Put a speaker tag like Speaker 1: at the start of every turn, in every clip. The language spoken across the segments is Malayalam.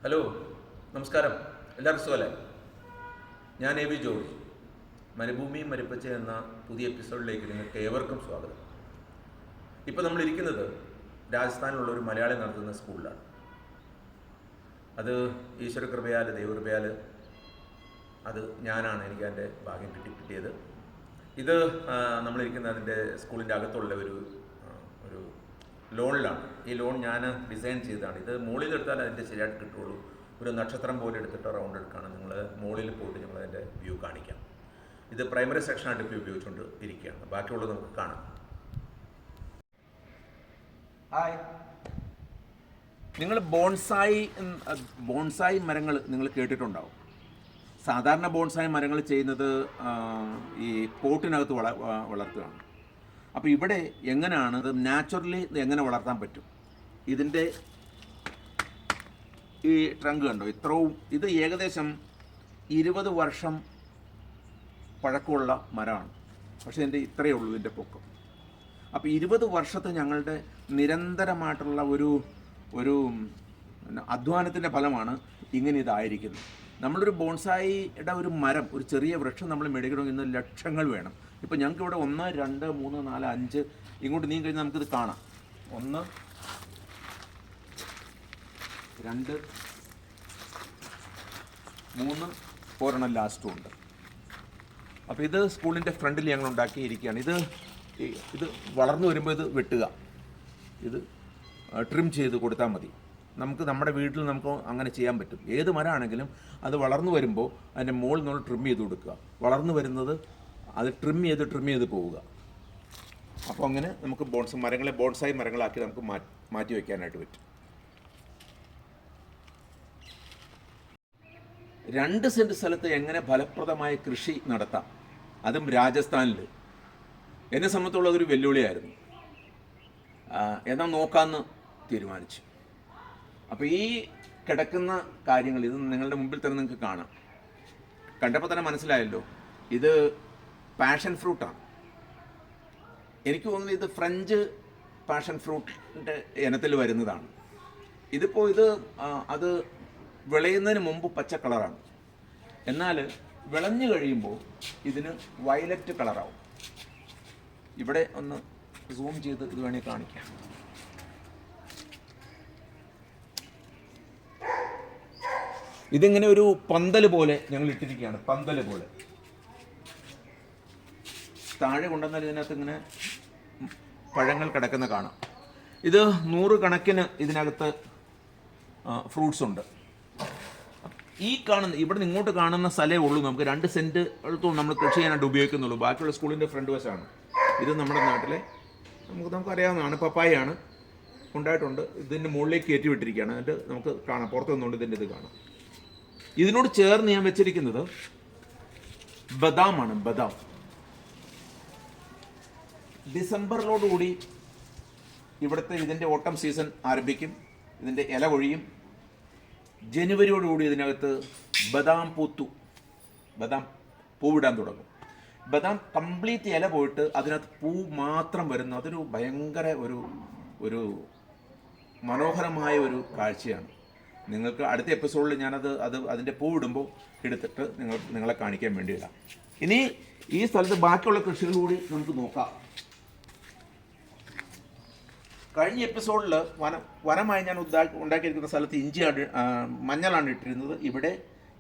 Speaker 1: ഹലോ, നമസ്കാരം. എല്ലാവർക്കും സുഖമല്ലേ? ഞാൻ എ വി ജോർജ്. മരുഭൂമിയും മരുപ്പച്ച എന്ന പുതിയ എപ്പിസോഡിലേക്ക് നിങ്ങൾക്ക് ഏവർക്കും സ്വാഗതം. ഇപ്പോൾ നമ്മളിരിക്കുന്നത് രാജസ്ഥാനിലുള്ള ഒരു മലയാളി നടത്തുന്ന സ്കൂളിലാണ്. അത് ഈശ്വരകൃപയാൽ, ദൈവകൃപയാൽ അത് ഞാനാണ്, എനിക്ക് അതിൻ്റെ ഭാഗ്യം കിട്ടിയത്. ഇത് നമ്മളിരിക്കുന്ന അതിൻ്റെ സ്കൂളിൻ്റെ അകത്തുള്ള ഒരു ലോണിലാണ്. ഈ ലോൺ ഞാൻ ഡിസൈൻ ചെയ്തതാണ്. ഇത് മുകളിൽ എടുത്താൽ അതിൻ്റെ ശരിയായിട്ട് കിട്ടുള്ളൂ. ഒരു നക്ഷത്രം പോലെ എടുത്തിട്ട് റൗണ്ട് എടുക്കുകയാണ്. നിങ്ങൾ മുകളിൽ പോയിട്ട് ഞങ്ങൾ അതിൻ്റെ വ്യൂ കാണിക്കാം. ഇത് പ്രൈമറി സെക്ഷനായിട്ട് ഇപ്പോൾ ഉപയോഗിച്ചുകൊണ്ട് ഇരിക്കുകയാണ്. ബാക്കിയുള്ളത് നമുക്ക് കാണാം. ഹായ്, നിങ്ങൾ ബോൺസായി മരങ്ങൾ നിങ്ങൾ കേട്ടിട്ടുണ്ടാവും. സാധാരണ ബോൺസായി മരങ്ങൾ ചെയ്യുന്നത് ഈ പോട്ടിനകത്ത് വളർത്തുകയാണ്. അപ്പോൾ ഇവിടെ എങ്ങനെയാണ് അത് നാച്ചുറലി എങ്ങനെ വളർത്താൻ പറ്റും? ഇതിൻ്റെ ഈ ട്രങ്ക് കണ്ടോ, ഇത് ഏകദേശം 20 വർഷം പഴക്കമുള്ള മരമാണ്. പക്ഷേ ഇതിൻ്റെ ഇത്രയേ ഉള്ളൂ ഇതിൻ്റെ പൊക്കം. അപ്പോൾ 20 വർഷത്തെ ഞങ്ങളുടെ നിരന്തരമായിട്ടുള്ള ഒരു അധ്വാനത്തിൻ്റെ ഫലമാണ് ഇങ്ങനെ ഇതായിരിക്കുന്നത്. നമ്മളൊരു ബോൺസായിയുടെ ഒരു മരം, ഒരു ചെറിയ വൃക്ഷം നമ്മൾ മേടിക്കണമെങ്കിൽ ഇന്ന് ലക്ഷങ്ങൾ വേണം. ഇപ്പോൾ ഞങ്ങൾക്ക് ഇവിടെ 1, 2, 3, 4, 5 ഇങ്ങോട്ട് നീങ്ങി കഴിഞ്ഞാൽ നമുക്കിത് കാണാം. 1, 2, 3, 4 ലാസ്റ്റും ഉണ്ട്. അപ്പോൾ ഇത് സ്കൂളിൻ്റെ ഫ്രണ്ടിൽ ഞങ്ങൾ ഉണ്ടാക്കിയിരിക്കുകയാണ്. ഇത് വളർന്നു വരുമ്പോൾ ഇത് വെട്ടുക, ഇത് ട്രിം ചെയ്ത് കൊടുത്താൽ മതി. നമ്മുടെ വീട്ടിൽ നമുക്ക് അങ്ങനെ ചെയ്യാൻ പറ്റും. ഏത് മരമാണെങ്കിലും അത് വളർന്നു വരുമ്പോൾ അതിൻ്റെ മുകളിൽ നമ്മൾ ട്രിം ചെയ്ത് കൊടുക്കുക. വളർന്നു വരുന്നത് അത് ട്രിം ചെയ്ത് പോവുക. അപ്പോൾ അങ്ങനെ നമുക്ക് മരങ്ങളെ ബോൺസായി മരങ്ങളാക്കി നമുക്ക് മാറ്റി വയ്ക്കാനായിട്ട് പറ്റും. 2 സെൻറ്റ് സ്ഥലത്ത് എങ്ങനെ ഫലപ്രദമായ കൃഷി നടത്താം, അതും രാജസ്ഥാനിൽ, എന്നെ സംബന്ധിച്ചുള്ള അതൊരു വെല്ലുവിളിയായിരുന്നു. എന്നാൽ നോക്കാമെന്ന് തീരുമാനിച്ചു. അപ്പോൾ ഈ കിടക്കുന്ന കാര്യങ്ങൾ ഇത് നിങ്ങളുടെ മുമ്പിൽ തന്നെ നിങ്ങൾക്ക് കാണാം. കണ്ടപ്പോൾ തന്നെ മനസ്സിലായല്ലോ, ഇത് പാഷൻ ഫ്രൂട്ടാണ്. എനിക്ക് തോന്നുന്നു ഇത് ഫ്രഞ്ച് പാഷൻ ഫ്രൂട്ടിൻ്റെ ഇനത്തിൽ വരുന്നതാണ്. ഇതിപ്പോൾ അത് വിളയുന്നതിന് മുമ്പ് പച്ച കളറാണ്. എന്നാൽ വിളഞ്ഞു കഴിയുമ്പോൾ ഇതിന് വയലറ്റ് കളറാവും. ഇവിടെ ഒന്ന് സൂം ചെയ്ത് ഇത് വേണമെങ്കിൽ കാണിക്കാം. ഇതിങ്ങനെ ഒരു പന്തൽ പോലെ ഞങ്ങൾ ഇട്ടിരിക്കുകയാണ്. പന്തൽ പോലെ താഴെ കൊണ്ടുവന്നാൽ ഇതിനകത്ത് ഇങ്ങനെ പഴങ്ങൾ കിടക്കുന്ന കാണാം. ഇത് 100 കണക്കിന് ഇതിനകത്ത് ഫ്രൂട്ട്സ് ഉണ്ട്. ഇവിടെ നിന്ന് ഇങ്ങോട്ട് കാണുന്ന സ്ഥലമേ ഉള്ളൂ. നമുക്ക് 2 സെൻറ്റ് നമ്മൾ കൃഷി ചെയ്യാനായിട്ട് ഉപയോഗിക്കുന്നുള്ളൂ. ബാക്കിയുള്ള സ്കൂളിൻ്റെ ഫ്രണ്ട് വശമാണ്. ഇത് നമ്മുടെ നാട്ടിലെ നമുക്കറിയാവുന്നതാണ്, പപ്പായാണ്. ഉണ്ടായിട്ടുണ്ട്. ഇതിൻ്റെ മുകളിലേക്ക് കയറ്റി വിട്ടിരിക്കുകയാണ്. എന്നിട്ട് നമുക്ക് കാണാം, പുറത്ത് നിന്നുകൊണ്ട് ഇതിൻ്റെ ഇത് കാണാം. ഇതിനോട് ചേർന്ന് ഞാൻ വെച്ചിരിക്കുന്നത് ബദാമാണ്. ബദാം ഡിസംബറിലോടുകൂടി ഇവിടുത്തെ ഇതിൻ്റെ ഓട്ടം സീസൺ ആരംഭിക്കും. ഇതിൻ്റെ ഇല കൊഴിയും. ജനുവരിയോടുകൂടി ഇതിനകത്ത് ബദാം പൂവിടാൻ തുടങ്ങും. ബദാം കംപ്ലീറ്റ് ഇല പോയിട്ട് അതിനകത്ത് പൂ മാത്രം വരുന്നു. അതൊരു ഭയങ്കര ഒരു മനോഹരമായ ഒരു കാഴ്ചയാണ്. നിങ്ങൾക്ക് അടുത്ത എപ്പിസോഡിൽ അതിൻ്റെ പൂവിടുമ്പോൾ എടുത്തിട്ട് നിങ്ങളെ കാണിക്കാൻ വേണ്ടിയിടാം. ഇനി ഈ സ്ഥലത്ത് ബാക്കിയുള്ള കൃഷികൾ കൂടി നമുക്ക് നോക്കാം. കഴിഞ്ഞ എപ്പിസോഡിൽ വനമായി ഞാൻ ഉണ്ടാക്കിയിരിക്കുന്ന സ്ഥലത്ത് മഞ്ഞളാണ് ഇട്ടിരുന്നത്. ഇവിടെ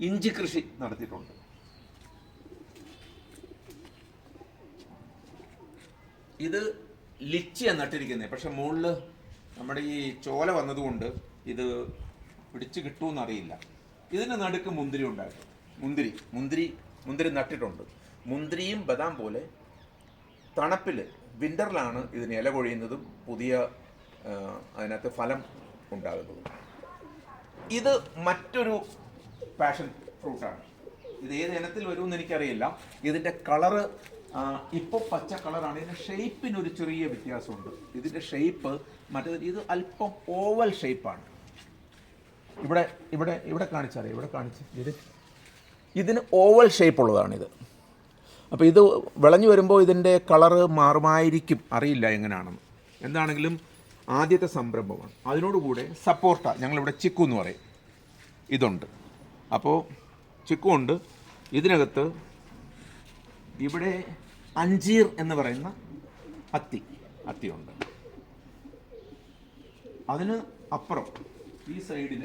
Speaker 1: ഇഞ്ചി കൃഷി നടത്തിയിട്ടുണ്ട്. ഇത് ലിച്ചിയാണ് നട്ടിരിക്കുന്നത്. പക്ഷെ മുകളിൽ നമ്മുടെ ഈ ചോല വന്നതുകൊണ്ട് ഇത് പിടിച്ച് കിട്ടുമെന്നറിയില്ല. ഇതിന് നടുക്ക് മുന്തിരി ഉണ്ടായിരുന്നു. മുന്തിരി നട്ടിട്ടുണ്ട്. മുന്തിരിയും ബദാം പോലെ തണുപ്പിൽ വിൻ്ററിലാണ് ഇതിന് ഇല കൊഴിയുന്നതും അതിനകത്ത് ഫലം ഉണ്ടാകുന്നതും. ഇത് മറ്റൊരു പാഷൻ ഫ്രൂട്ടാണ്. ഇത് ഏത് ഇനത്തിൽ വരുമെന്ന് എനിക്കറിയില്ല. ഇതിൻ്റെ കളറ് ഇപ്പോൾ പച്ച കളറാണ്. ഇതിൻ്റെ ഷേപ്പിനൊരു ചെറിയ വ്യത്യാസമുണ്ട്. ഇതിൻ്റെ ഷേപ്പ് ഇത് അല്പം ഓവൽ ഷേപ്പാണ്. ഇവിടെ കാണിച്ച് ഇതിന് ഓവൽ ഷേപ്പ് ഉള്ളതാണിത്. അപ്പോൾ ഇത് വിളഞ്ഞു വരുമ്പോൾ ഇതിൻ്റെ കളറ് മാറുമായിരിക്കും, അറിയില്ല എങ്ങനെയാണെന്ന്. എന്താണെങ്കിലും ആദ്യത്തെ സംരംഭമാണ്. അതിനോടുകൂടെ സപ്പോർട്ട, ഞങ്ങളിവിടെ ചിക്കു എന്ന് പറയും, ഇതുണ്ട്. അപ്പോൾ ചിക്കുണ്ട്. ഇതിനകത്ത് ഇവിടെ അഞ്ചീർ എന്ന് പറയുന്ന അത്തിയുണ്ട്. അതിന് അപ്പുറം ഈ സൈഡിൽ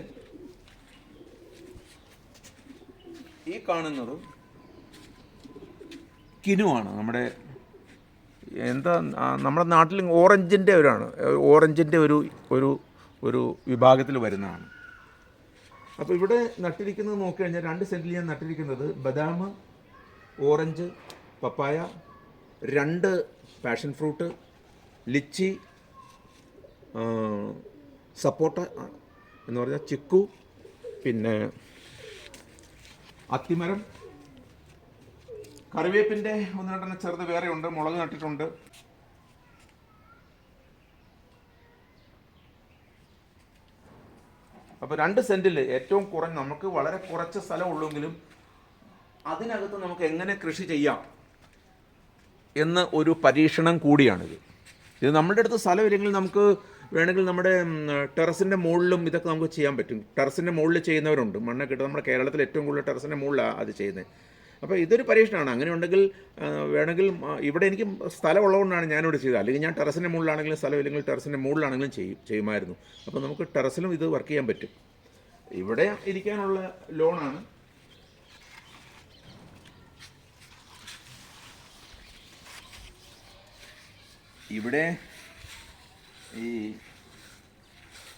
Speaker 1: ഈ കാണുന്നത് കിനുവാണ്. നമ്മുടെ നാട്ടിൽ ഓറഞ്ചിൻ്റെ ഒരു വിഭാഗത്തിൽ വരുന്നതാണ്. അപ്പോൾ ഇവിടെ നട്ടിരിക്കുന്നത് നോക്കിക്കഴിഞ്ഞാൽ 2 സെൻറ്റിൽ ഞാൻ നട്ടിരിക്കുന്നത് ബദാം, ഓറഞ്ച്, പപ്പായ, 2 പാഷൻ ഫ്രൂട്ട്, ലിച്ചി, സപ്പോട്ട എന്ന് പറഞ്ഞാൽ ചിക്കു, പിന്നെ അത്തിമരം, കറിവേപ്പിൻ്റെ 1-2 ചെറുത് വേറെ ഉണ്ട്, മുളക് നട്ടിട്ടുണ്ട്. അപ്പോൾ 2 സെൻറ്റിൽ ഏറ്റവും നമുക്ക് വളരെ കുറച്ച് സ്ഥലമുള്ളെങ്കിലും അതിനകത്ത് നമുക്ക് എങ്ങനെ കൃഷി ചെയ്യാം എന്ന് ഒരു പരീക്ഷണം കൂടിയാണിത്. ഇത് നമ്മുടെ അടുത്ത് സ്ഥലമില്ലെങ്കിൽ നമുക്ക് വേണമെങ്കിൽ നമ്മുടെ ടെറസിൻ്റെ മുകളിലും ഇതൊക്കെ നമുക്ക് ചെയ്യാൻ പറ്റും. ടെറസിൻ്റെ മുകളിൽ ചെയ്യുന്നവരുണ്ട്. മണ്ണൊക്കെ ഇട്ട് നമ്മുടെ കേരളത്തിൽ ഏറ്റവും കൂടുതൽ ടെറസിൻ്റെ മുകളിലാണ് അത് ചെയ്യുന്നത്. അപ്പോൾ ഇതൊരു പരീക്ഷണമാണ്. അങ്ങനെ ഉണ്ടെങ്കിൽ വേണമെങ്കിൽ ഇവിടെ എനിക്ക് സ്ഥലമുള്ളതുകൊണ്ടാണ് ഞാനിവിടെ ചെയ്തത്. അല്ലെങ്കിൽ ഞാൻ ടെറസിൻ്റെ മുകളിലാണെങ്കിലും സ്ഥലമില്ലെങ്കിൽ ടെറസിൻ്റെ മുകളിലാണെങ്കിലും ചെയ്യുമായിരുന്നു. അപ്പോൾ നമുക്ക് ടെറസിലും ഇത് വർക്ക് ചെയ്യാൻ പറ്റും. ഇവിടെ ഇരിക്കാനുള്ള ലോണാണ്. ഇവിടെ ഈ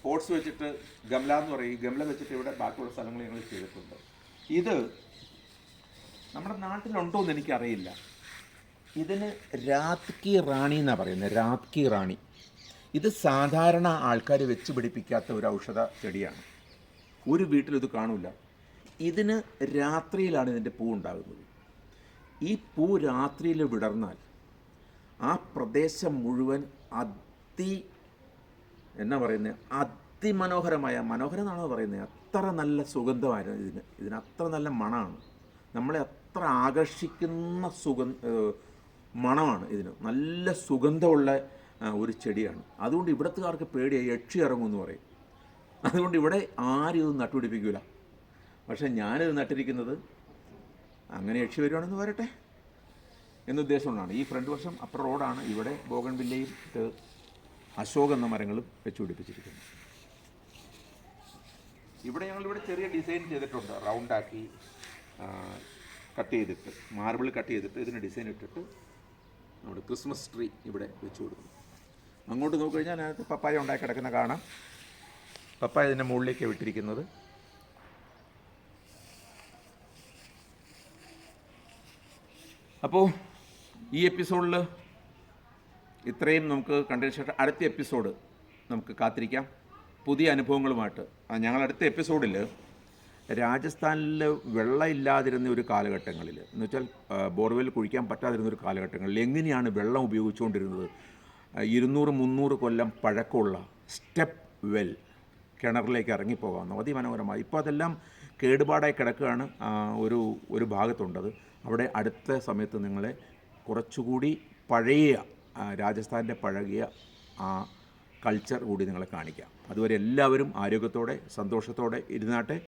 Speaker 1: പോട്ട്സ് വെച്ചിട്ട് ഗംല എന്ന് പറയും. ഈ ഗംല വെച്ചിട്ട് ഇവിടെ ബാക്കിയുള്ള സ്ഥലങ്ങൾ ഞങ്ങൾ ചെയ്തിട്ടുണ്ട്. ഇത് നമ്മുടെ നാട്ടിലുണ്ടോ എന്ന് എനിക്കറിയില്ല. ഇതിന് രാത് കി റാണി എന്നാണ് പറയുന്നത്. രാത് കി റാണി. ഇത് സാധാരണ ആൾക്കാർ വെച്ച് പിടിപ്പിക്കാത്ത ഒരു ഔഷധ ചെടിയാണ്. ഒരു വീട്ടിലും ഇത് കാണില്ല. ഇതിന് രാത്രിയിലാണ് ഇതിൻ്റെ പൂ ഉണ്ടാകുന്നത്. ഈ പൂ രാത്രിയിൽ വിടർന്നാൽ ആ പ്രദേശം മുഴുവൻ മനോഹരം എന്നാണോ പറയുന്നത്, അത്ര നല്ല സുഗന്ധമായിരുന്നു ഇതിന് അത്ര നല്ല മണമാണ്. നമ്മളെ അത്ര ആകർഷിക്കുന്ന മണമാണ് ഇതിന്. നല്ല സുഗന്ധമുള്ള ഒരു ചെടിയാണ്. അതുകൊണ്ട് ഇവിടത്തുകാർക്ക് പേടിയായി യക്ഷി ഇറങ്ങുമെന്ന് പറയും. അതുകൊണ്ട് ഇവിടെ ആരും ഇത് നട്ടുപിടിപ്പിക്കില്ല. പക്ഷേ ഞാനിത് നട്ടിരിക്കുന്നത് അങ്ങനെ യക്ഷി വരുവാണെന്ന് വരട്ടെ എന്നുദ്ദേശമുള്ളതാണ്. ഈ ഫ്രണ്ട് വശം അപ്പുറം റോഡാണ്. ഇവിടെ ബോഗൺവില്ലയും അശോക് എന്ന മരങ്ങളും വെച്ച് പിടിപ്പിച്ചിരിക്കുന്നു. ഇവിടെ ഞങ്ങളിവിടെ ചെറിയ ഡിസൈൻ ചെയ്തിട്ടുണ്ട്. റൗണ്ടാക്കി കട്ട് ചെയ്തിട്ട്, മാർബിൾ കട്ട് ചെയ്തിട്ട് ഇതിന് ഡിസൈൻ ഇട്ടിട്ട് നമ്മുടെ ക്രിസ്മസ് ട്രീ ഇവിടെ വെച്ച് കൊടുക്കും. അങ്ങോട്ട് നോക്കിക്കഴിഞ്ഞാൽ അതിനകത്ത് പപ്പായ ഉണ്ടാക്കി കിടക്കുന്ന കാണാം. പപ്പായ ഇതിൻ്റെ മുകളിലേക്ക് വിട്ടിരിക്കുന്നത്. അപ്പോൾ ഈ എപ്പിസോഡിൽ ഇത്രയും നമുക്ക് കണ്ടതിന് ശേഷം അടുത്ത എപ്പിസോഡ് നമുക്ക് കാത്തിരിക്കാം പുതിയ അനുഭവങ്ങളുമായിട്ട്. ഞങ്ങൾ അടുത്ത എപ്പിസോഡിൽ രാജസ്ഥാനിൽ വെള്ളം ഇല്ലാതിരുന്ന ഒരു കാലഘട്ടങ്ങളിൽ, എന്ന് വെച്ചാൽ ബോർവെൽ കുഴിക്കാൻ പറ്റാതിരുന്ന ഒരു കാലഘട്ടങ്ങളിൽ എങ്ങനെയാണ് വെള്ളം ഉപയോഗിച്ചുകൊണ്ടിരുന്നത്, 200-300 കൊല്ലം പഴക്കമുള്ള സ്റ്റെപ്പ് വെൽ കിണറിലേക്ക് ഇറങ്ങിപ്പോകാവുന്ന അതിമനോഹരമായി. ഇപ്പോൾ അതെല്ലാം കേടുപാടായി കിടക്കുകയാണ്. ഒരു ഭാഗത്തുണ്ടത്. അവിടെ അടുത്ത സമയത്ത് നിങ്ങളെ കുറച്ചുകൂടി പഴയ രാജസ്ഥാൻ്റെ പഴകിയ കൾച്ചർ കൂടി നിങ്ങളെ കാണിക്കാം. അതുവരെ എല്ലാവരും ആരോഗ്യത്തോടെ സന്തോഷത്തോടെ ഇരുന്നാട്ടെ.